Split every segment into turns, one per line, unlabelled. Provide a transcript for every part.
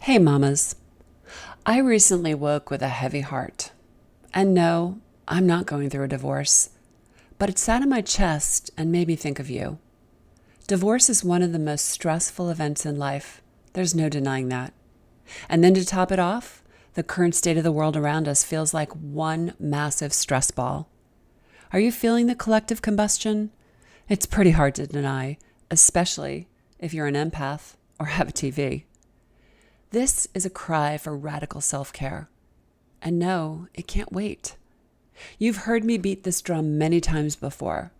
Hey mamas, I recently woke with a heavy heart. And no, I'm not going through a divorce, but it sat in my chest and made me think of you. Divorce is one of the most stressful events in life. There's no denying that. And then to top it off, the current state of the world around us feels like one massive stress ball. Are you feeling the collective combustion? It's pretty hard to deny, especially if you're an empath or have a TV. This is a cry for radical self-care. And no, it can't wait. You've heard me beat this drum many times before,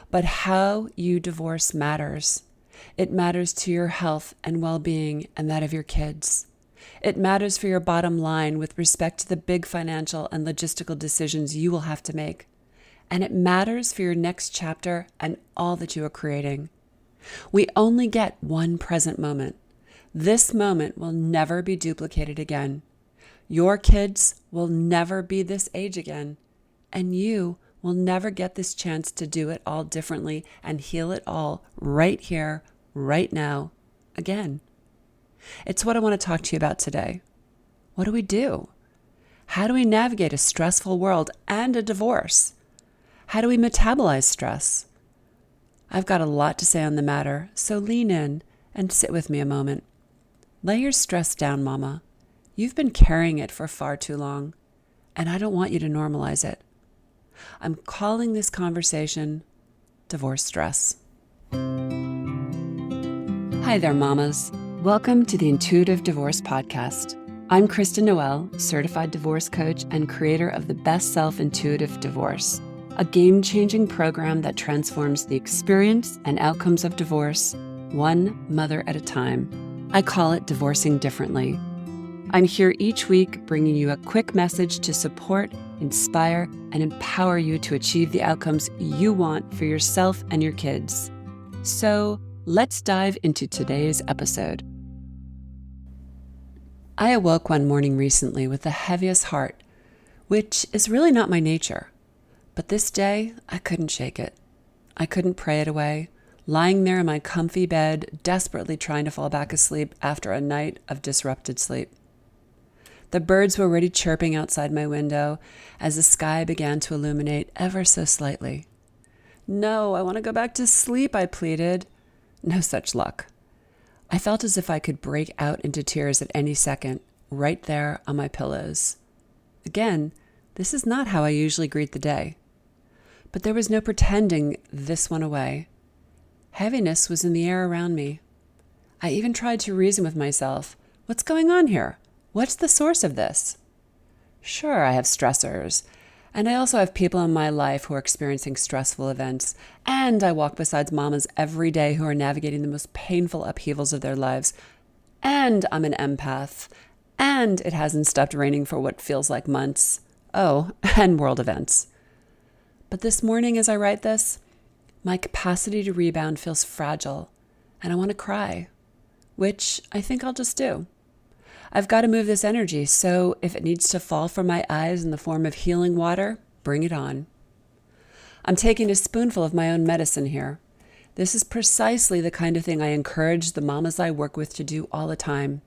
but how you divorce matters. It matters to your health and well-being and that of your kids. It matters for your bottom line with respect to the big financial and logistical decisions you will have to make. And it matters for your next chapter and all that you are creating. We only get one present moment. This moment will never be duplicated again. Your kids will never be this age again, and you will never get this chance to do it all differently and heal it all right here, right now, again. It's what I want to talk to you about today. What do we do? How do we navigate a stressful world and a divorce? How do we metabolize stress? I've got a lot to say on the matter, so lean in and sit with me a moment. Lay your stress down, Mama. You've been carrying it for far too long, and I don't want you to normalize it. I'm calling this conversation Divorce Stress. Hi there, Mamas. Welcome to the Intuitive Divorce Podcast. I'm Kristen Noel, certified divorce coach and creator of the Best Self Intuitive Divorce, a game-changing program that transforms the experience and outcomes of divorce, one mother at a time. I call it Divorcing Differently. I'm here each week bringing you a quick message to support, inspire, and empower you to achieve the outcomes you want for yourself and your kids. So let's dive into today's episode. I awoke one morning recently with the heaviest heart, which is really not my nature. But this day, I couldn't shake it. I couldn't pray it away. Lying there in my comfy bed, desperately trying to fall back asleep after a night of disrupted sleep. The birds were already chirping outside my window as the sky began to illuminate ever so slightly. No, I want to go back to sleep, I pleaded. No such luck. I felt as if I could break out into tears at any second, right there on my pillows. Again, this is not how I usually greet the day. But there was no pretending this one away. Heaviness was in the air around me. I even tried to reason with myself. What's going on here? What's the source of this? Sure, I have stressors, and I also have people in my life who are experiencing stressful events, and I walk beside mamas every day who are navigating the most painful upheavals of their lives, and I'm an empath, and it hasn't stopped raining for what feels like months. Oh, and world events. But this morning as I write this, my capacity to rebound feels fragile, and I want to cry, which I think I'll just do. I've got to move this energy, so if it needs to fall from my eyes in the form of healing water, bring it on. I'm taking a spoonful of my own medicine here. This is precisely the kind of thing I encourage the mamas I work with to do all the time.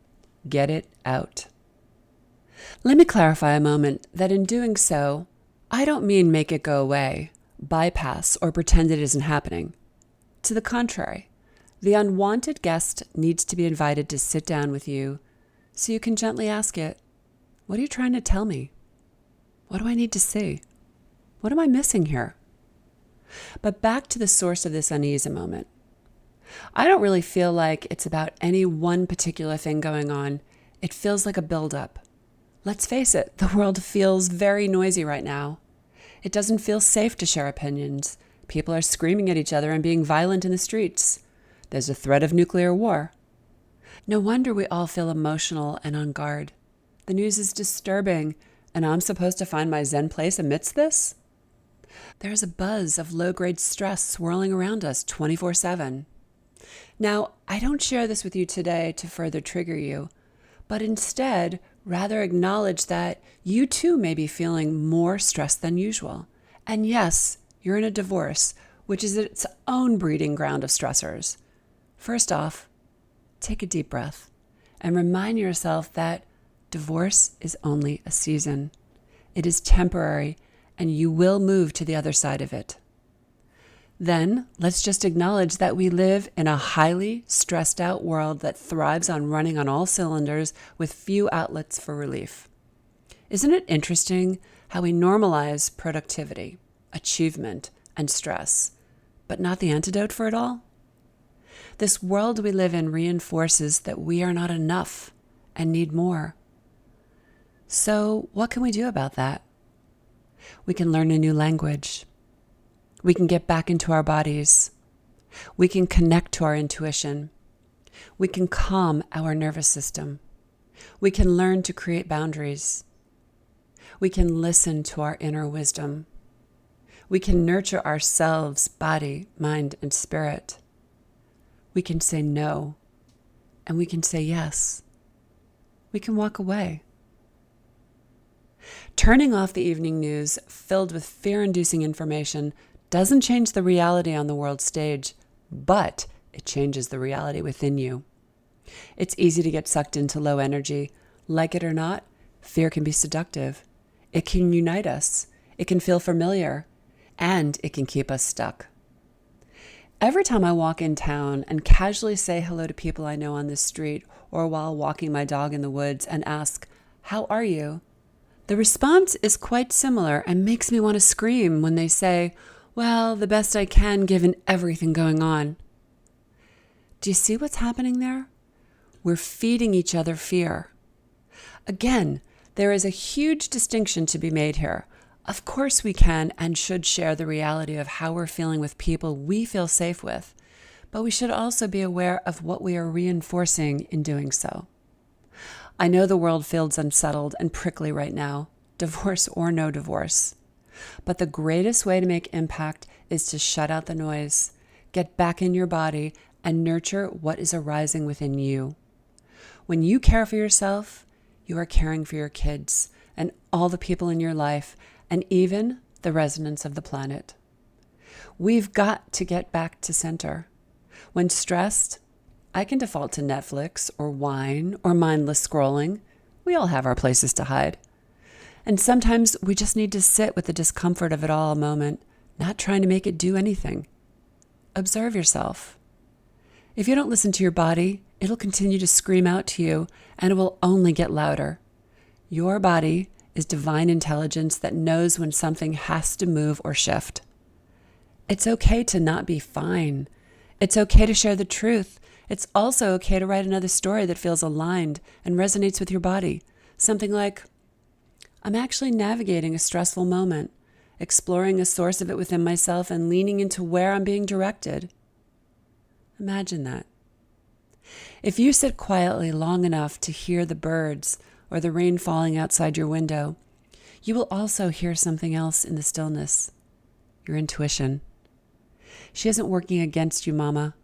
Get it out. Let me clarify a moment that in doing so, I don't mean make it go away, bypass, or pretend it isn't happening. To the contrary, the unwanted guest needs to be invited to sit down with you so you can gently ask it, what are you trying to tell me? What do I need to see? What am I missing here? But back to the source of this unease a moment. I don't really feel like it's about any one particular thing going on. It feels like a buildup. Let's face it, the world feels very noisy right now. It doesn't feel safe to share opinions. People are screaming at each other and being violent in the streets. There's a threat of nuclear war. No wonder we all feel emotional and on guard. The news is disturbing, and I'm supposed to find my zen place amidst this? There's a buzz of low-grade stress swirling around us 24/7. Now, I don't share this with you today to further trigger you, but instead rather acknowledge that you too may be feeling more stressed than usual. And yes, you're in a divorce, which is its own breeding ground of stressors. First off, take a deep breath and remind yourself that divorce is only a season. It is temporary, and you will move to the other side of it. Then let's just acknowledge that we live in a highly stressed out world that thrives on running on all cylinders with few outlets for relief. Isn't it interesting how we normalize productivity, achievement, and stress, but not the antidote for it all? This world we live in reinforces that we are not enough and need more. So, what can we do about that? We can learn a new language. We can get back into our bodies. We can connect to our intuition. We can calm our nervous system. We can learn to create boundaries. We can listen to our inner wisdom. We can nurture ourselves, body, mind, and spirit. We can say no, and we can say yes. We can walk away. Turning off the evening news filled with fear-inducing information doesn't change the reality on the world stage, but it changes the reality within you. It's easy to get sucked into low energy. Like it or not, fear can be seductive. It can unite us. It can feel familiar, and it can keep us stuck. Every time I walk in town and casually say hello to people I know on the street or while walking my dog in the woods and ask, "How are you?" the response is quite similar and makes me want to scream when they say, "Well, the best I can given everything going on." Do you see what's happening there? We're feeding each other fear. Again, there is a huge distinction to be made here. Of course we can and should share the reality of how we're feeling with people we feel safe with, but we should also be aware of what we are reinforcing in doing so. I know the world feels unsettled and prickly right now, divorce or no divorce. But the greatest way to make impact is to shut out the noise, get back in your body, and nurture what is arising within you. When you care for yourself, you are caring for your kids and all the people in your life, and even the residents of the planet. We've got to get back to center. When stressed, I can default to Netflix or wine or mindless scrolling. We all have our places to hide. And sometimes we just need to sit with the discomfort of it all a moment, not trying to make it do anything. Observe yourself. If you don't listen to your body, it'll continue to scream out to you, and it will only get louder. Your body is divine intelligence that knows when something has to move or shift. It's okay to not be fine. It's okay to share the truth. It's also okay to write another story that feels aligned and resonates with your body. Something like, "I'm actually navigating a stressful moment, exploring a source of it within myself and leaning into where I'm being directed." Imagine that. If you sit quietly long enough to hear the birds or the rain falling outside your window, you will also hear something else in the stillness, your intuition. She isn't working against you, Mama.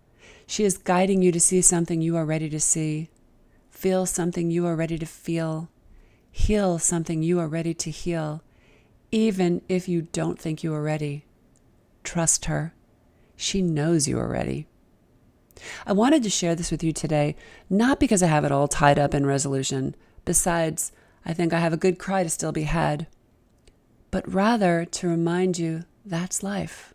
She is guiding you to see something you are ready to see, feel something you are ready to feel, heal something you are ready to heal, even if you don't think you are ready. Trust her. She knows you are ready. I wanted to share this with you today, not because I have it all tied up in resolution. Besides, I think I have a good cry to still be had, but rather to remind you that's life.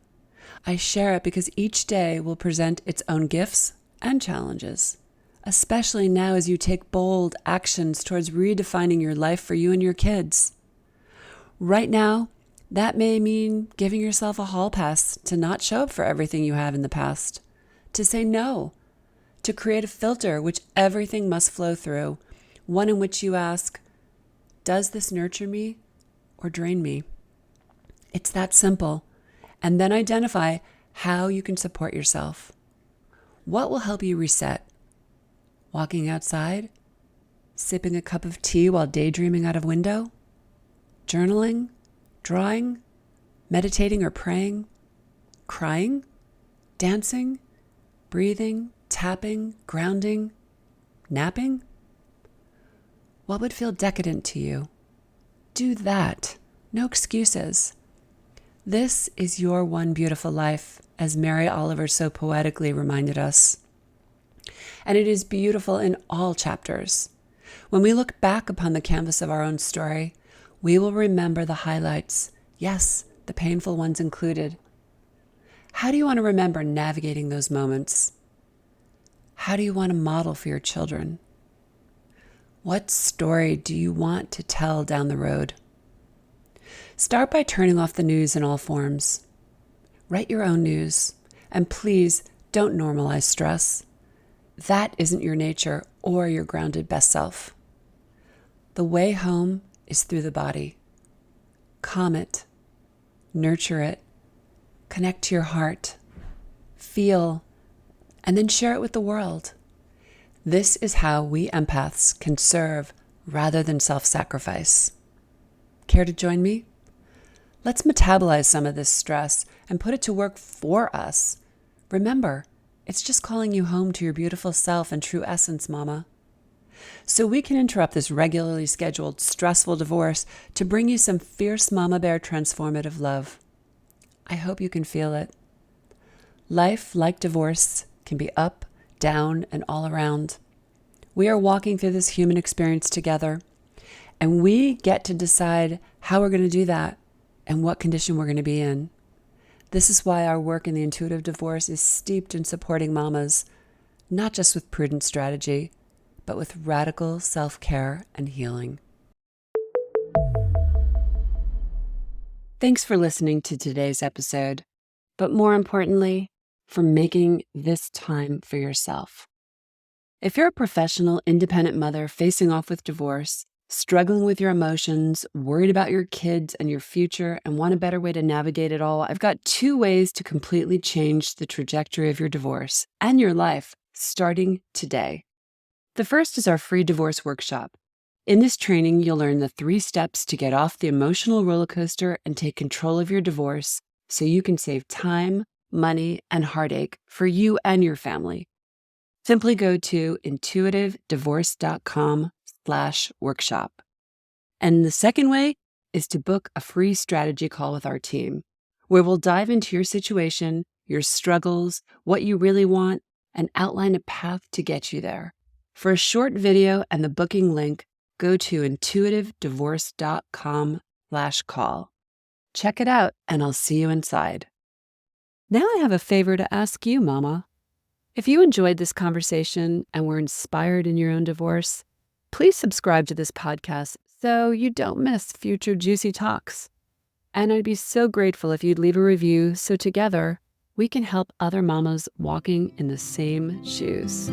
I share it because each day will present its own gifts and challenges, especially now as you take bold actions towards redefining your life for you and your kids. Right now, that may mean giving yourself a hall pass to not show up for everything you have in the past, to say no, to create a filter which everything must flow through, one in which you ask, does this nurture me or drain me? It's that simple. And then identify how you can support yourself. What will help you reset? Walking outside? Sipping a cup of tea while daydreaming out of window? Journaling? Drawing? Meditating or praying? Crying? Dancing? Breathing? Tapping? Grounding? Napping? What would feel decadent to you? Do that. No excuses. This is your one beautiful life, as Mary Oliver so poetically reminded us. And it is beautiful in all chapters. When we look back upon the canvas of our own story, we will remember the highlights, yes, the painful ones included. How do you want to remember navigating those moments? How do you want to model for your children? What story do you want to tell down the road? Start by turning off the news in all forms. Write your own news, and please don't normalize stress. That isn't your nature or your grounded best self. The way home is through the body. Calm it, nurture it, connect to your heart, feel, and then share it with the world. This is how we empaths can serve rather than self-sacrifice. Care to join me? Let's metabolize some of this stress and put it to work for us. Remember, it's just calling you home to your beautiful self and true essence, Mama. So we can interrupt this regularly scheduled, stressful divorce to bring you some fierce mama bear transformative love. I hope you can feel it. Life, like divorce, can be up, down, and all around. We are walking through this human experience together, and we get to decide how we're going to do that and what condition we're going to be in. This is why our work in the intuitive divorce is steeped in supporting mamas, not just with prudent strategy, but with radical self-care and healing. Thanks for listening to today's episode, but more importantly, for making this time for yourself. If you're a professional, independent mother facing off with divorce, struggling with your emotions, worried about your kids and your future, and want a better way to navigate it all, I've got 2 ways to completely change the trajectory of your divorce and your life starting today. The first is our free divorce workshop. In this training, you'll learn the 3 steps to get off the emotional roller coaster and take control of your divorce so you can save time, money, and heartache for you and your family. Simply go to intuitivedivorce.com/workshop. And the second way is to book a free strategy call with our team, where we'll dive into your situation, your struggles, what you really want, and outline a path to get you there. For a short video and the booking link, go to intuitivedivorce.com/call. Check it out, and I'll see you inside. Now I have a favor to ask you, Mama. If you enjoyed this conversation and were inspired in your own divorce, please subscribe to this podcast so you don't miss future juicy talks. And I'd be so grateful if you'd leave a review so together we can help other mamas walking in the same shoes.